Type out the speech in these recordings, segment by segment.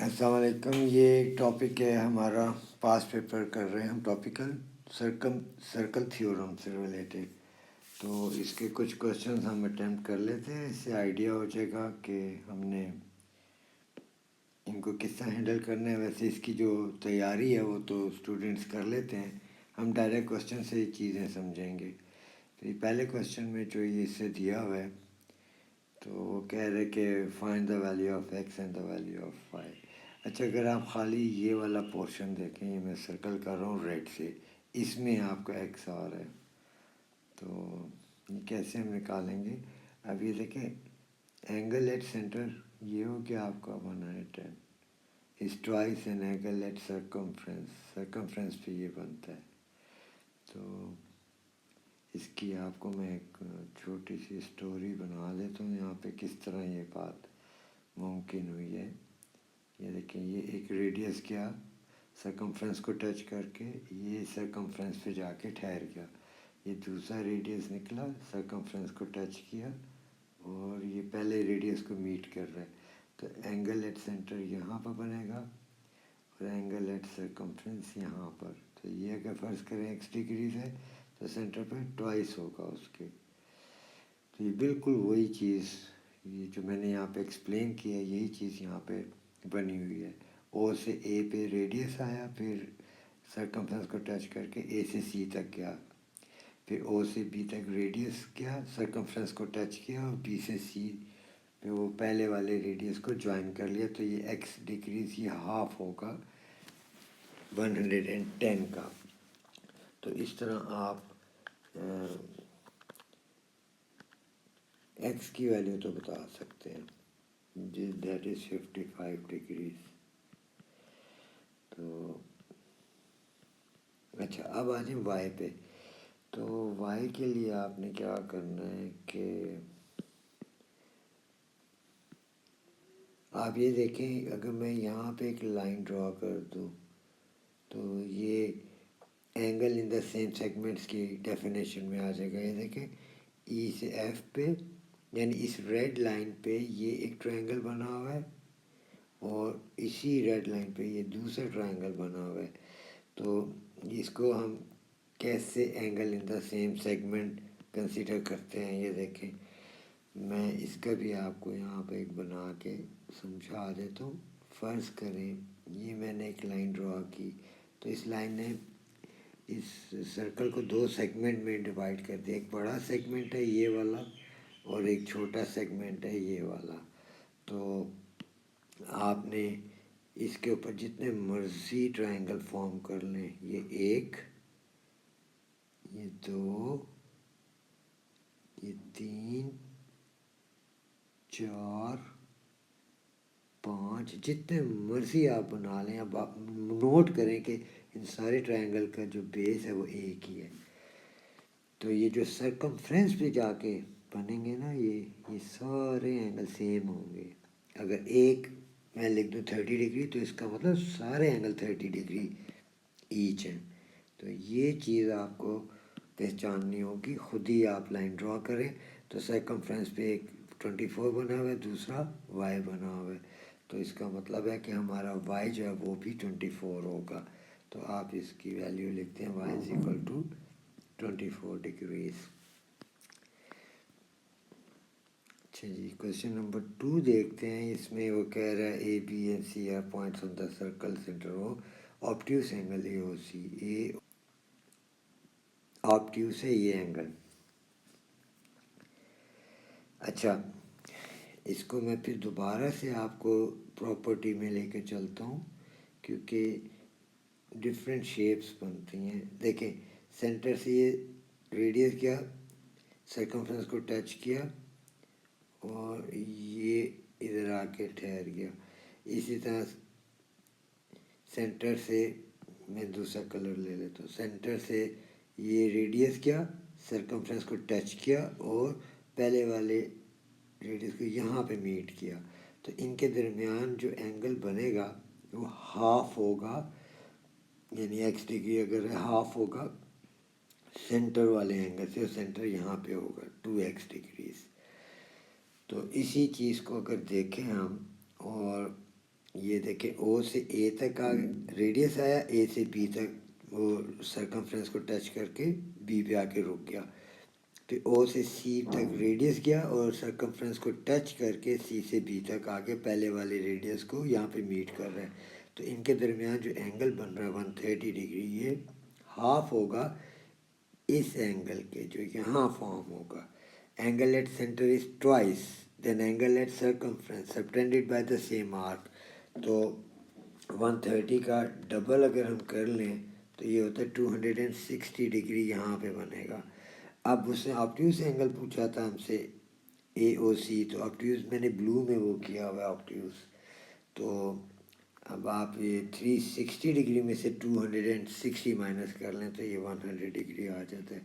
السلام علیکم. یہ ایک ٹاپک ہے ہمارا، پاس پیپر کر رہے ہیں ہم، ٹاپیکل سرکل تھیورم سے ریلیٹڈ. تو اس کے کچھ کوشچنز ہم اٹیمپٹ کر لیتے ہیں، اس سے آئیڈیا ہو جائے گا کہ ہم نے ان کو کس طرح ہینڈل کرنا ہے. ویسے اس کی جو تیاری ہے وہ تو اسٹوڈنٹس کر لیتے ہیں، ہم ڈائریکٹ کوشچن سے ہی چیزیں سمجھیں گے. تو یہ پہلے کوشچن میں جو یہ اس سے دیا ہوا ہے، تو وہ کہہ رہے کہ find the value of X and the value of Y. اچھا، اگر آپ خالی یہ والا پورشن دیکھیں، یہ میں سرکل کر رہا ہوں ریڈ سے، اس میں آپ کا ایکس آ رہا ہے، تو یہ کیسے ہم نکالیں گے؟ اب یہ دیکھیں، اینگل ایٹ سینٹر یہ ہو گیا آپ کا 110 is twice an angle at circumference پہ یہ بنتا ہے. تو اس کی آپ کو میں ایک چھوٹی سی اسٹوری بنا دیتا ہوں یہاں پہ، کس طرح یہ بات ممکن ہوئی ہے. یہ دیکھیں، یہ ایک ریڈیس کیا سرکمفرنس کو ٹچ کر کے، یہ سرکمفرنس پہ جا کے ٹھہر گیا. یہ دوسرا ریڈیس نکلا، سرکمفرنس کو ٹچ کیا اور یہ پہلے ریڈیس کو میٹ کر رہا ہے. تو اینگل ایٹ سینٹر یہاں پر بنے گا اور اینگل ایٹ سرکمفرنس یہاں پر. تو یہ اگر فرض کریں ایکس ڈگریز ہے تو سینٹر پہ ٹوائس ہوگا اس کے. تو یہ بالکل وہی چیز، یہ جو میں نے یہاں پہ ایکسپلین کیا ہے، یہی چیز یہاں پہ بنی ہوئی ہے. او سے اے پہ ریڈیس آیا، پھر سرکمفرنس کو ٹچ کر کے اے سے سی تک گیا، پھر او سے بی تک ریڈیس کیا، سرکمفرنس کو ٹچ کیا اور بی سے سی پہ وہ پہلے والے ریڈیس کو جوائن کر لیا. تو یہ ایکس ڈگریز یہ ہاف ہوگا 110 کا. تو اس طرح آپ ایکس کی ویلیو تو بتا سکتے ہیں، دیٹ از 55 ڈگریز. تو اچھا، اب آ جائیں وائی پہ. تو وائی کے لیے آپ نے کیا کرنا ہے کہ آپ یہ دیکھیں، اگر میں یہاں پہ ایک لائن ڈرا کر دوں تو یہ angle in the same segments کی ڈیفینیشن میں آ جائے گا. یہ دیکھیں، ای سے ایف پہ، یعنی اس ریڈ لائن پہ یہ ایک ٹرائنگل بنا ہوا ہے اور اسی ریڈ لائن پہ یہ دوسرا ٹرائنگل بنا ہوا ہے. تو اس کو ہم کیسے angle in the same segment consider کرتے ہیں، یہ دیکھیں. میں اس کا بھی آپ کو یہاں پہ ایک بنا کے سمجھا دیتا ہوں. فرض کریں یہ میں نے ایک لائن ڈرا کی، تو اس لائن نے اس سرکل کو دو سیگمنٹ میں ڈیوائڈ کر دیا. ایک بڑا سیگمنٹ ہے یہ والا اور ایک چھوٹا سیگمنٹ ہے یہ والا. تو آپ نے اس کے اوپر جتنے مرضی ٹرائنگل فارم کر لیں، یہ ایک، یہ دو، یہ تین، چار، پانچ، جتنے مرضی آپ بنا لیں. اب آپ نوٹ کریں کہ ان سارے ٹرائنگل کا جو بیس ہے وہ ایک ہی ہے. تو یہ جو سرکمفرنس پہ جا کے بنیں گے نا، یہ سارے اینگل سیم ہوں گے. اگر ایک میں لکھ دوں 30 ڈگری تو اس کا مطلب سارے اینگل 30 ڈگری ایچ ہیں. تو یہ چیز آپ کو پہچاننی ہوگی. خود ہی آپ لائن ڈرا کریں تو سرکمفرنس پہ ایک 24 بنا ہوا ہے، دوسرا وائی بنا ہوا ہے. تو اس کا مطلب ہے کہ ہمارا وائی جو ہے وہ بھی 24 ہوگا. تو آپ اس کی ویلیو لکھتے ہیں Y is equal to 24 degrees. اچھا جی، کوشچن نمبر 2 دیکھتے ہیں. اس میں وہ کہہ رہا ہے A B and C are points on the circle centre O obtuse angle A O C. A obtuse ہے یہ اینگل. اچھا، اس کو میں پھر دوبارہ سے آپ کو پراپرٹی میں لے کے چلتا ہوں، کیونکہ ڈفرینٹ شیپس بنتی ہیں. دیکھیں، سینٹر سے یہ ریڈیس کیا، سرکمفرنس کو ٹچ کیا اور یہ ادھر آ کے ٹھہر گیا. اسی طرح سینٹر سے میں دوسرا کلر لے لیتا ہوں. سینٹر سے یہ ریڈیس کیا، سرکمفرنس کو ٹچ کیا اور پہلے والے ریڈیس کو یہاں پہ میٹ کیا. تو ان کے درمیان جو اینگل بنے گا وہ ہاف ہوگا، یعنی ایکس ڈگری اگر ہاف ہوگا سینٹر والے اینگل سے، اور سینٹر یہاں پہ ہوگا 2x ڈگریز. تو اسی چیز کو اگر دیکھیں ہم، اور یہ دیکھیں او سے اے تک ریڈیس آیا, اے سے بی تک وہ سرکمفرنس کو ٹچ کر کے بی پہ آ کے رک گیا. تو او سے سی تک ریڈیس گیا اور سرکمفرنس کو ٹچ کر کے سی سے بی تک آگے پہلے والے ریڈیس کو یہاں پہ میٹ کر رہا ہے. تو ان کے درمیان جو اینگل بن رہا ہے 130 ڈگری, یہ ہاف ہوگا اس اینگل کے جو یہاں فارم ہوگا. Angle at centre is twice then angle at circumference subtended by the same arc. تو 130 کا ڈبل اگر ہم کر لیں تو یہ ہوتا ہے 260 ڈگری یہاں پہ بنے گا. اب اس نے آپٹیوس اینگل پوچھا تھا ہم سے اے او سی, تو آپٹیوس میں نے بلو میں وہ کیا ہوا ہے آپٹیوس. تو اب آپ یہ 360 ڈگری میں سے 260 مائنس کر لیں تو یہ 100 ڈگری آ جاتا ہے.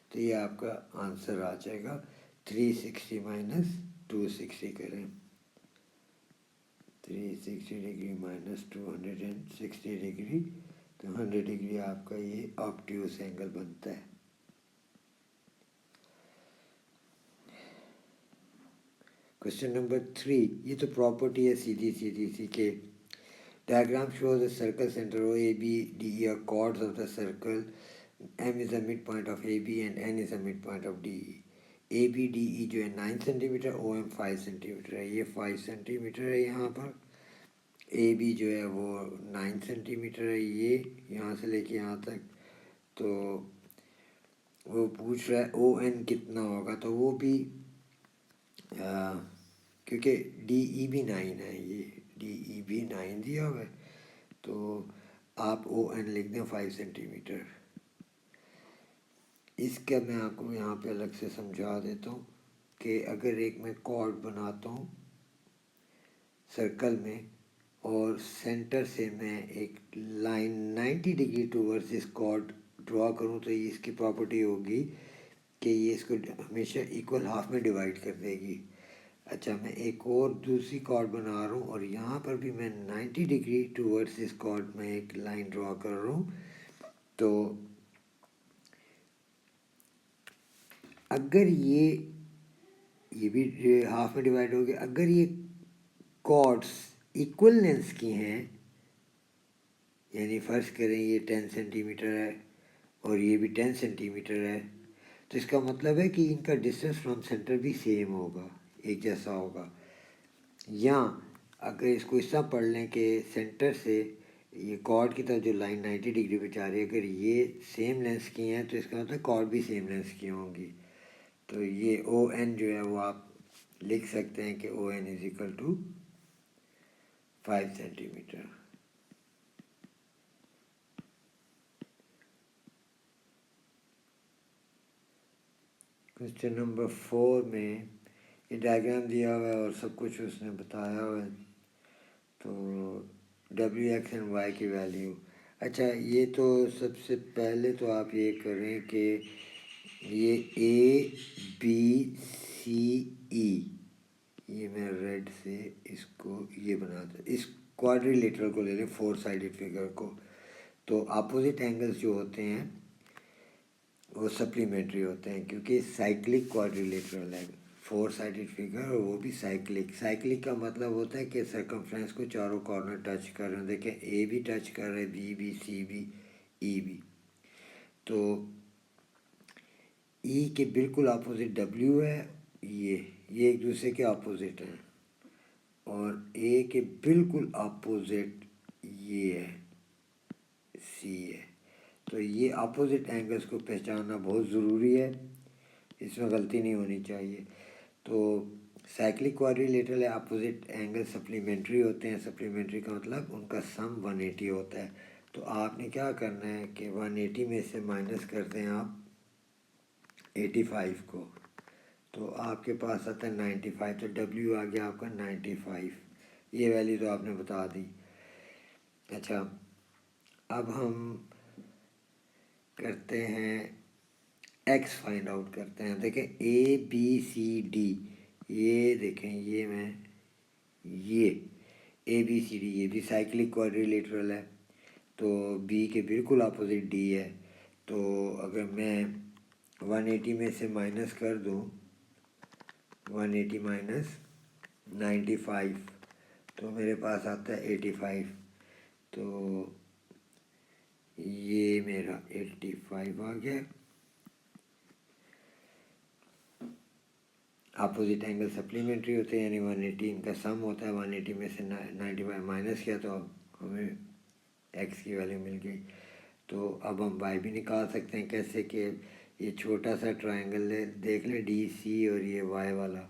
تو یہ آپ کا آنسر آ جائے گا 360 مائنس 260 کریں, 360 ڈگری مائنس 260 ڈگری تو 100 ڈگری آپ کا یہ آپٹیوس اینگل بنتا ہے. کوشچن نمبر 3, یہ تو پراپرٹی ہے سیدھی سی کہ diagram shows a circle center O, A, B, D, E are chords of the circle. M is the midpoint of AB and N is the midpoint of DE. A, B, D, E جو ہے 9 centimetre, O, M 5 centimetre ہے. یہ 5 centimetre ہے یہاں پر. A, B جو ہے وہ 9 centimetre ہے, یہ یہاں سے لے کے یہاں تک. تو وہ پوچھ رہا ہے O, N کتنا ہوگا, تو وہ بھی کیونکہ ڈی ای بھی 9 ہے, یہ ڈی ای بھی 9 دیا ہوا ہے, تو آپ او این لکھ دیں 5 سینٹی میٹر. اس کا میں آپ کو یہاں پہ الگ سے سمجھا دیتا ہوں کہ اگر ایک میں کارڈ بناتا ہوں سرکل میں اور سینٹر سے میں ایک لائن 90 ڈگری ٹورڈز اس کارڈ ڈرا کروں تو یہ اس کی پراپرٹی ہوگی کہ یہ اس کو ہمیشہ ایکول ہاف میں ڈیوائڈ کر دے گی. اچھا, میں ایک اور دوسری کارڈ بنا رہا ہوں اور یہاں پر بھی میں 90 ڈگری ٹورڈز اس کارڈ میں ایک لائن ڈرا کر رہا ہوں. تو اگر یہ بھی ہاف میں ڈیوائڈ ہو گیا, اگر یہ کارڈس ایکول لینس کی ہیں, یعنی فرض کریں یہ 10 سینٹی میٹر ہے اور یہ بھی 10 سینٹی میٹر ہے, تو اس کا مطلب ہے کہ ان کا ڈسٹینس فرام سینٹر بھی سیم ہوگا, ایک جیسا ہوگا. یا اگر اس کو اس طرح پڑھ لیں کہ سینٹر سے یہ کارڈ کی طرف جو لائن 90 ڈگری پہ جا رہی ہے, اگر یہ سیم لینس کی ہیں تو اس کا مطلب کارڈ بھی سیم لینس کی ہوں گی. تو یہ او این جو ہے وہ آپ لکھ سکتے ہیں کہ O N is equal to 5 centimetre. Question number 4 میں یہ ڈائیگرام دیا ہوا ہے اور سب کچھ اس نے بتایا ہوا ہے. تو ڈبلیو ایکس اینڈ وائی کی ویلیو. اچھا, یہ تو سب سے پہلے تو آپ یہ کریں کہ یہ اے بی سی ای, یہ میں ریڈ سے اس کو یہ بناتا, اس کوادریلیٹرل کو لے لیں, 4 سائیڈڈ فگر کو. تو اپوزٹ اینگلس جو ہوتے ہیں وہ سپلیمنٹری ہوتے ہیں کیونکہ سائیکلک کوادریلیٹرل ہے, 4 سائیڈڈ فگر, اور وہ بھی سائیکلک. سائیکلک کا مطلب ہوتا ہے کہ سرکمفرنس کو چاروں کارنر ٹچ کر رہے ہیں. دیکھیں اے بھی ٹچ کر رہے ہیں, بی بھی, سی بھی, ای بھی. تو ای کے بالکل اپوزٹ ڈبلیو ہے, یہ ایک دوسرے کے اپوزٹ ہیں, اور اے کے بالکل اپوزٹ یہ ہے, سی ہے. تو یہ اپوزٹ اینگلس کو پہچاننا بہت ضروری ہے, اس میں غلطی نہیں ہونی چاہیے. تو سائیکلک کوادریلیٹرل ہے, اپوزٹ اینگل سپلیمنٹری ہوتے ہیں. سپلیمنٹری کا مطلب ان کا سم 180 ہوتا ہے. تو آپ نے کیا کرنا ہے کہ 180 میں سے مائنس کرتے ہیں آپ 85 کو, تو آپ کے پاس آتا ہے 95. تو ڈبلیو آ گیا آپ کا 95, یہ ویلیو تو آپ نے بتا دی. اچھا, اب ہم کرتے ہیں ایکس فائنڈ آؤٹ کرتے ہیں. دیکھیں اے بی سی ڈی, یہ دیکھیں یہ میں یہ اے بی سی ڈی یہ بھی سائیکلک کوادریلیٹرل ہے, تو بی کے بالکل اپوزٹ ڈی ہے. تو اگر میں 180 میں سے مائنس کر دوں 180 مائنس 95, تو میرے پاس آتا ہے 85. تو یہ میرا 85 آ گیا. اپوزٹ اینگل سپلیمنٹری ہوتے ہیں، یعنی 180 ان کا سم ہوتا ہے. 180 میں سے 95 مائنس کیا تو ہمیں ایکس کی ویلیو مل گئی. تو اب ہم وائی بھی نکال سکتے ہیں. کیسے کہ یہ چھوٹا سا ٹرائنگل ہے، دیکھ لیں ڈی سی اور یہ وائی والا.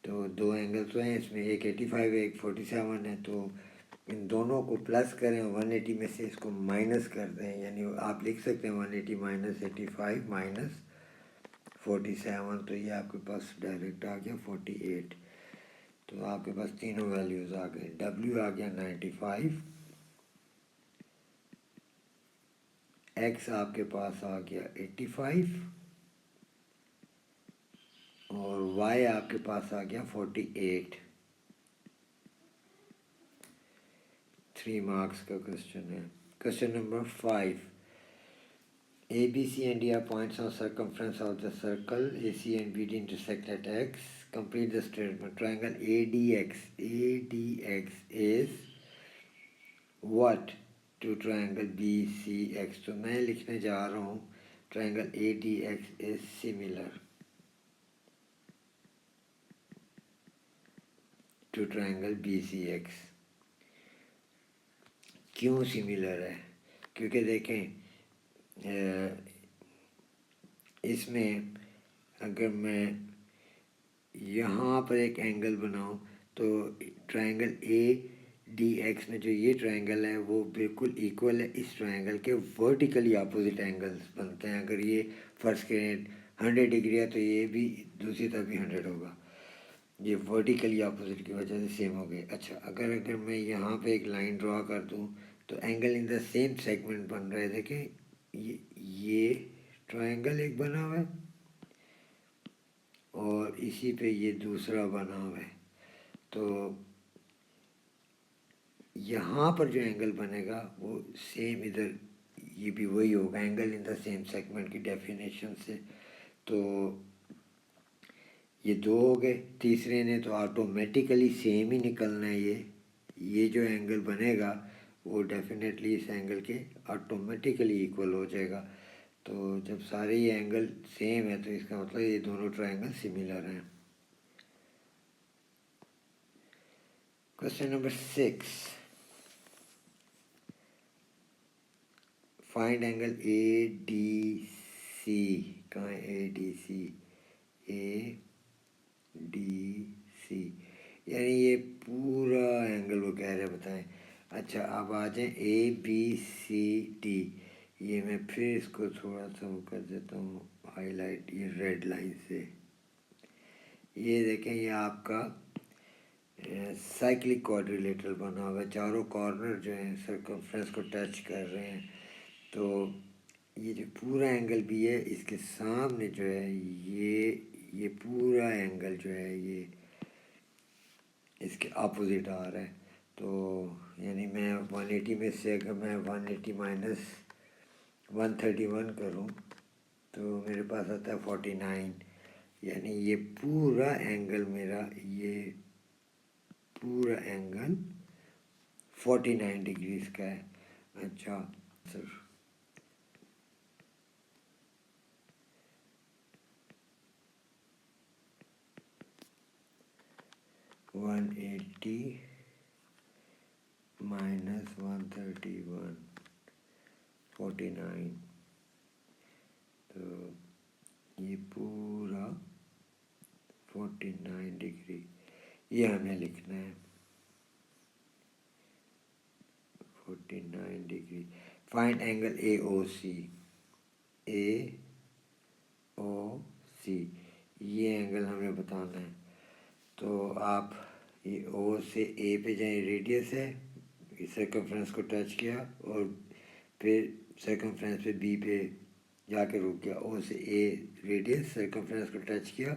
تو دو اینگل تو ہیں اس میں، ایک 85 ہے، ایک 47 ہے. تو ان دونوں کو پلس کریں، 180 میں سے اس کو مائنس کر دیں. یعنی آپ لکھ سکتے ہیں 180 مائنس 85 مائنس 47. تو یہ آپ کے پاس ڈائریکٹ آ گیا 48. تو آپ کے پاس تینوں ویلیوز آ گئے. ڈبلیو آ گیا 95، ایکس آپ کے پاس آ گیا 85، اور وائی آپ کے پاس آ گیا 48. 3 مارکس کا کوشچن ہے. Question number 5. A, B, C and D are points on circumference of the circle. A, C and B, D intersect at X. Complete the statement. Triangle ADX. ADX is what to triangle BCX? تو میں لکھنے جا رہا ہوں triangle ADX is similar to triangle BCX. کیوں similar ہے؟ کیونکہ دیکھیں اس میں اگر میں یہاں پر ایک اینگل بناؤں تو ٹرائنگل اے ڈی ایکس میں جو یہ ٹرائنگل ہے وہ بالکل ایکول ہے اس ٹرائنگل کے. ورٹیکلی اپوزٹ اینگلس بنتے ہیں. اگر یہ فرض کریں 100 ڈگری ہے تو یہ بھی دوسری طرف بھی 100 ہوگا. یہ ورٹیکلی اپوزٹ کی وجہ سے سیم ہو گئے. اچھا اگر میں یہاں پہ ایک لائن ڈرا کر دوں تو angle in the same segment بن رہے. دیکھیں یہ ٹرائنگل ایک بنا ہوا ہے اور اسی پہ یہ دوسرا بنا ہوا ہے. تو یہاں پر جو اینگل بنے گا وہ سیم ادھر یہ بھی وہی ہوگا، angle in the same segment کی ڈیفینیشن سے. تو یہ دو ہو گئے. تیسرے نے تو آٹومیٹیکلی سیم ہی نکلنا ہے. یہ جو اینگل بنے گا وہ ڈیفینیٹلی اس اینگل کے آٹومیٹیکلی ایکول ہو جائے گا. تو جب سارے یہ اینگل سیم ہے تو اس کا مطلب یہ دونوں ٹرائنگل سملر ہیں. Question number 6. فائنڈ اینگل اے ڈی سی. کہاں ہے اے ڈی سی؟ اے ڈی سی یعنی یہ پورا اینگل وہ کہہ رہے بتائیں. اچھا اب آ جائیں اے بی سی ڈی. یہ میں پھر اس کو تھوڑا سا وہ کر دیتا ہوں ہائی لائٹ یہ ریڈ لائن سے. یہ دیکھیں یہ آپ کا سائیکلک کوادریلیٹرل بنا ہوا ہے. چاروں کارنر جو ہیں سرکمفرنس کو ٹچ کر رہے ہیں. تو یہ جو پورا اینگل بھی ہے اس کے سامنے جو ہے یہ پورا اینگل جو ہے یہ اس کے اپوزٹ آ رہا ہے. تو یعنی میں 180 میں سے اگر میں 180 مائنس 131 کروں تو میرے پاس آتا ہے 49. یعنی یہ پورا اینگل میرا یہ پورا اینگل 49 ڈگریز کا ہے. اچھا سر 180 مائنس 131 49. تو یہ پورا 49 ڈگری یہ ہمیں لکھنا ہے. 49 degree. Find angle A O C. A O سی یہ اینگل ہمیں بتانا ہے. تو آپ یہ او سے اے پہ جائیں، ریڈیس ہے، سرکمفرنس کو ٹچ کیا اور پھر سرکمفرنس پہ بی پہ جا کے رک گیا. او سے اے ریڈیس، سرکمفرنس کو ٹچ کیا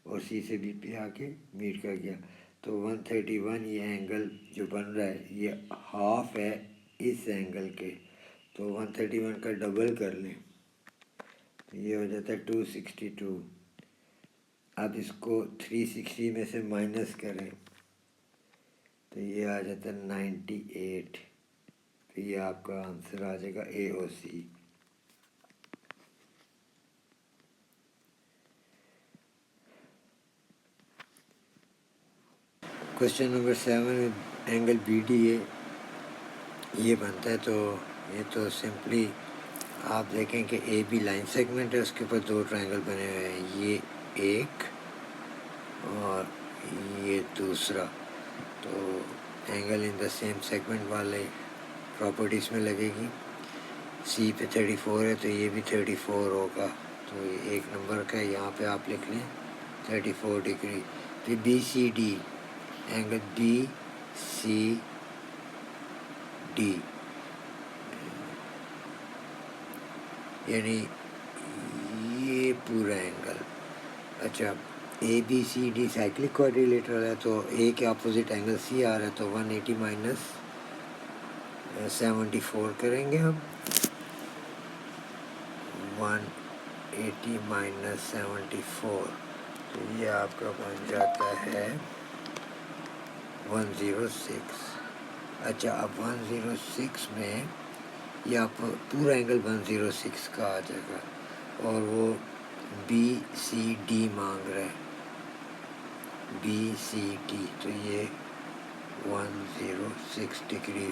اور سی سے بی پہ آ کے میٹ کر گیا. تو 131 یہ اینگل جو بن رہا ہے یہ ہاف ہے اس اینگل کے. تو 131 کا ڈبل کر لیں یہ ہو جاتا ہے 262. اب اس کو 360 میں سے مائنس کریں تو یہ آ جاتا ہے 98. تو یہ آپ کا آنسر آ جائے گا A O C. Question number 7 angle B D A یہ بنتا ہے. تو یہ تو سمپلی آپ دیکھیں کہ اے بی لائن سیگمنٹ ہے، اس کے اوپر دو ٹرائنگل بنے ہوئے ہیں، یہ ایک اور یہ دوسرا. تو angle in the same segment والے پراپرٹیز میں لگے گی. سی پہ 34 ہے تو یہ بھی 34 ہوگا. تو یہ ایک نمبر کا ہے، یہاں پہ آپ لکھ لیں 34 ڈگری. پھر B C D angle B C D یعنی یہ پورا اینگل. اچھا A B C D cyclic quadrilateral ہے، تو اے کے اپوزٹ اینگل سی آ رہا ہے، تو 180 مائنس 74 کریں گے ہم. 180 مائنس 74 تو یہ آپ کا بن جاتا ہے 106. اچھا اب 106 میں یہ آپ پورا اینگل 106 کا آ جائے گا، اور وہ بی سی ڈی مانگ رہے ہیں، بی سی ڈی. تو یہ 106 ڈگری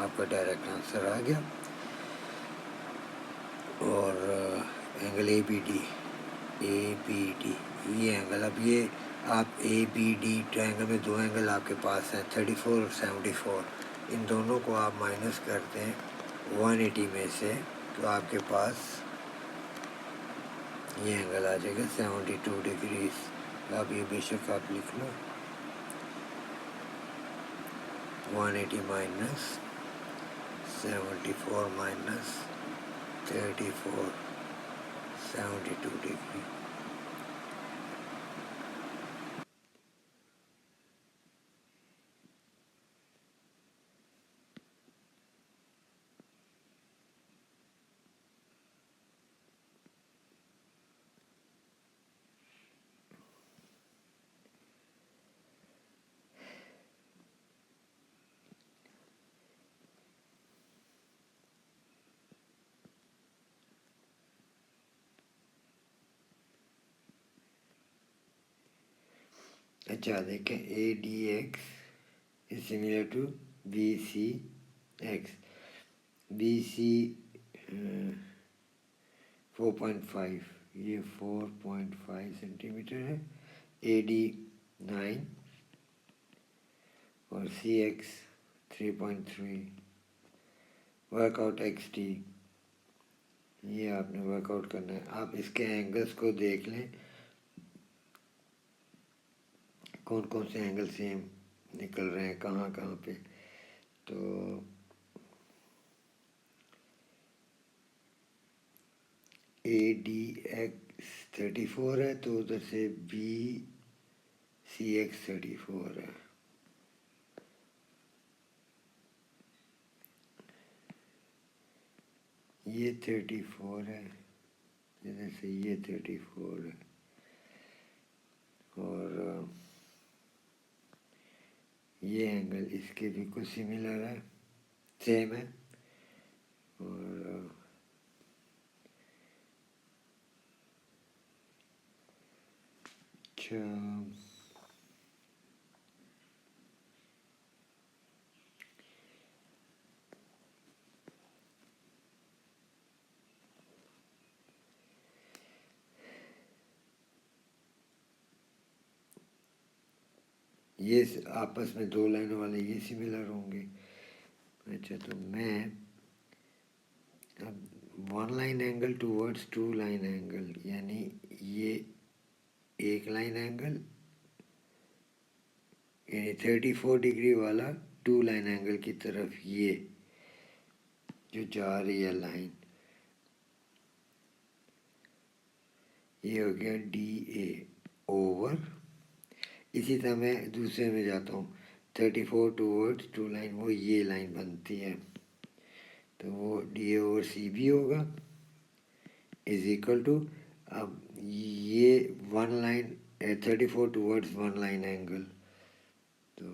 آپ کا ڈائریکٹ آنسر آ گیا. اور اینگل اے بی ڈی یہ اینگل، اب یہ آپ اے بی ڈی ٹرائنگل میں دو اینگل آپ کے پاس ہیں 34 اور 74. ان دونوں کو آپ مائنس کرتے ہیں 180 میں سے، تو آپ کے پاس یہ اینگل آ جائے گا 72 ڈگریز. اب یہ بے شک آپ لکھ لو 180 مائنس 74 مائنس 34 72 ڈگری. اچھا دیکھیں A D X is similar to B C X. B C 4.5 یہ 4.5 سینٹی میٹر ہے. اے ڈی 9 اور C X 3.3. Work out X D یہ آپ نے ورک آؤٹ کرنا ہے. آپ اس کے اینگلس کو دیکھ لیں کون کون سے اینگل سیم نکل رہے ہیں کہاں کہاں پہ. تو اے ڈی ایکس 34 ہے، تو ادھر سے بی سی ایکس 34 ہے. یہ 34 ہے، ادھر سے یہ 34 ہے، اور یہ اینگل اس کے بھی کچھ سملر ہے، سیم ہے. اور اچھا یہ آپس میں دو لائنوں والے یہ سملر ہوں گے. اچھا تو میں اب 1 line angle towards 2 line angle, یعنی یہ ایک لائن اینگل یعنی 34 ڈگری والا 2 لائن اینگل کی طرف یہ جو جا رہی ہے لائن، یہ ہو گیا ڈی اے اوور. اسی طرح میں دوسرے میں جاتا ہوں 34 ٹوورڈ 2 لائن، وہ یہ لائن بنتی ہے، تو وہ D A over C B ہوگا از ایکول ٹو. اب یہ 1 لائن 34 ٹوورڈس 1 لائن اینگل، تو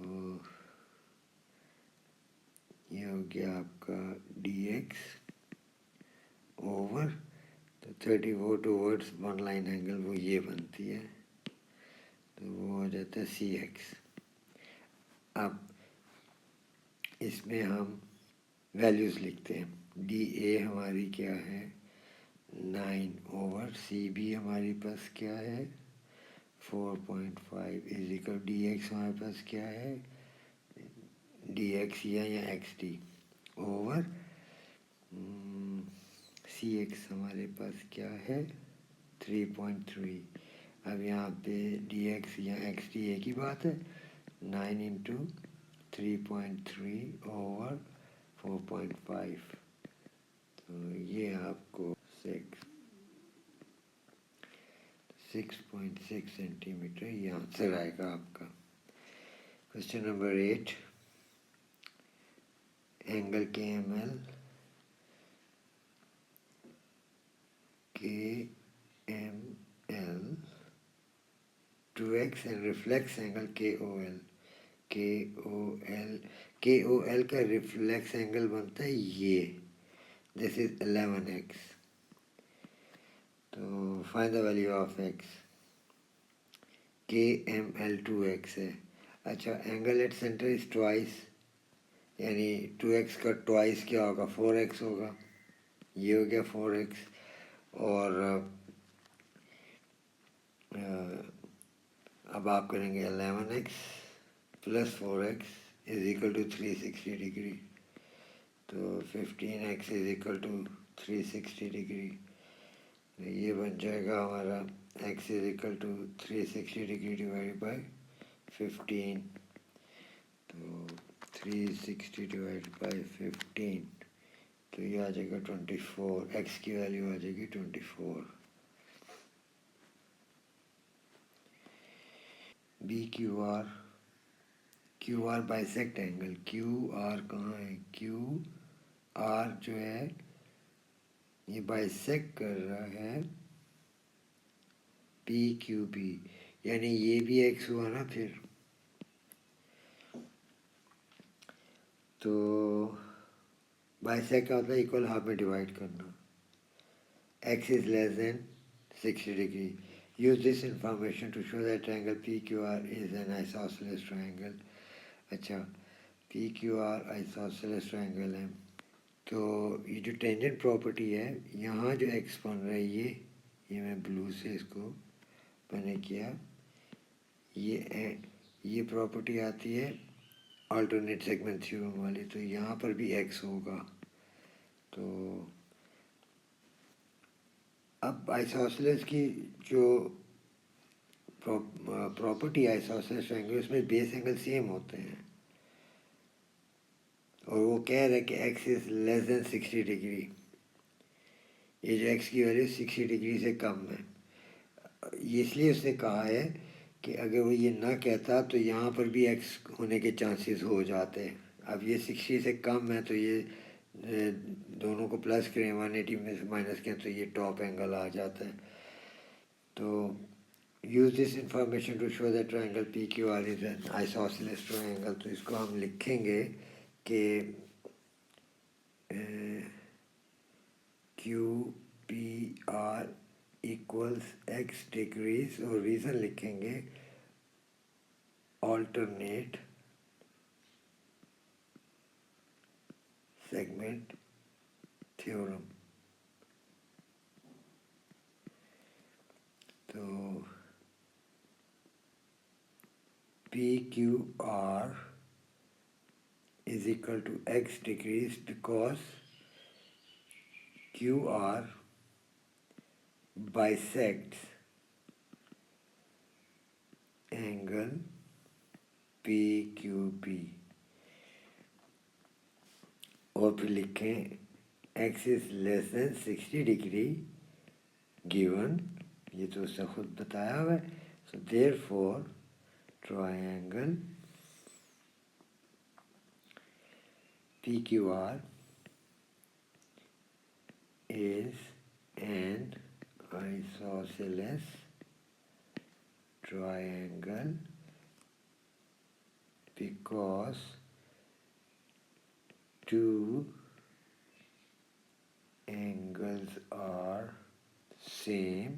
یہ ہو گیا آپ کا ڈی ایکس اوور تو 34 ٹوورڈس ون لائن اینگل وہ یہ بنتی ہے تو وہ ہو جاتا ہے سی ایکس. اب اس میں ہم ویلیوز لکھتے ہیں. ڈی اے ہماری کیا ہے 9 اوور سی بی ہمارے پاس کیا ہے 4.5 از اکول ڈی ایکس ہمارے پاس کیا ہے ڈی ایکس یا ایکس ڈی اوور سی ایکس ہمارے پاس کیا ہے 3.3. اب یہاں پہ ڈی ایکس یا ایکس ڈی ایک ہی بات ہے 9 انٹو 3.3 اوور 4.5 تو یہ آپ کو 6.6 سینٹی میٹر یہ آنسر آئے گا آپ کا. Question number 8 angle K M L KML 2x and reflex angle KOL. KOL کا ریفلیکس اینگل بنتا ہے یہ دس از 11x. تو find the value of x. KML 2x ہے. اچھا angle at centre is twice یعنی 2x کا twice کیا ہوگا 4x ہوگا. یہ ہو گیا 4x اور اب آپ کریں گے 11x plus 4x is equal to 360 degree تو 15x is equal to 360 degree. یہ بن جائے گا ہمارا x is equal to 360 degree divide by 15 تو 360 ڈیوائڈ بائی 15 تو یہ آ جائے گا 24. x کی ویلیو آ جائے گی 24. B Q R bisect angle. Q R کہاں ہے کیو آر جو ہے یہ بائیسیکٹ کر رہا ہے پی کیو بی یعنی یہ بھی ایکس ہوا نا پھر تو بائیسیکٹ کا ہوتا ہے ایکول ہاف میں ڈیوائڈ کرنا. X is less than 60 degree. Use this information to show that triangle PQR is an isosceles triangle. اچھا PQR isosceles triangle ہے تو یہ جو ٹینجنٹ پراپرٹی ہے یہاں جو ایکس بن رہا ہے یہ میں بلو سے اس کو میں نے کیا یہ پراپرٹی آتی ہے آلٹرنیٹ سیگمنٹ تھیورم والی تو یہاں پر بھی ایکس ہوگا. تو اب آئسوسیلس کی جو پراپرٹی آئسوسیلس ٹرائنگل اس میں بیس اینگل سیم ہوتے ہیں اور وہ کہہ رہے کہ x is less than 60 degree. یہ جو ایکس کی ویلیو 60 ڈگری سے کم ہے اس لیے اس نے کہا ہے کہ اگر وہ یہ نہ کہتا تو یہاں پر بھی ایکس ہونے کے چانسز ہو جاتے. اب یہ 60 سے کم ہے تو یہ دونوں کو پلس کریں 180 میں سے مائنس کریں تو یہ ٹاپ اینگل آ جاتا ہے. تو use this information to show that triangle P Q R is an isosceles triangle. تو اس کو ہم لکھیں گے کہ Q P R equals X degrees اور ریزن لکھیں گے آلٹرنیٹ سیگمنٹ تھیورم. تو P Q R is equal to x degrees because QR bisects angle PQB. اور پھر لکھیں x is less than 60 degree given یہ تو اس نے خود بتایا ہوا ہے. So therefore triangle PQR is an isosceles triangle because two angles are same,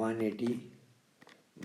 180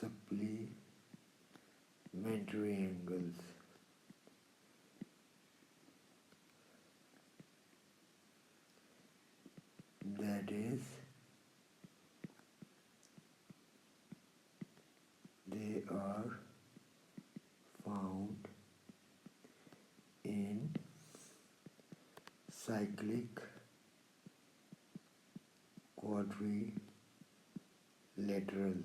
supplementary angles, that is they are found in cyclic quadrilaterals।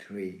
3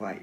5।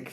x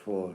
4।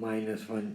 -1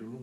2,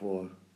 4।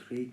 3,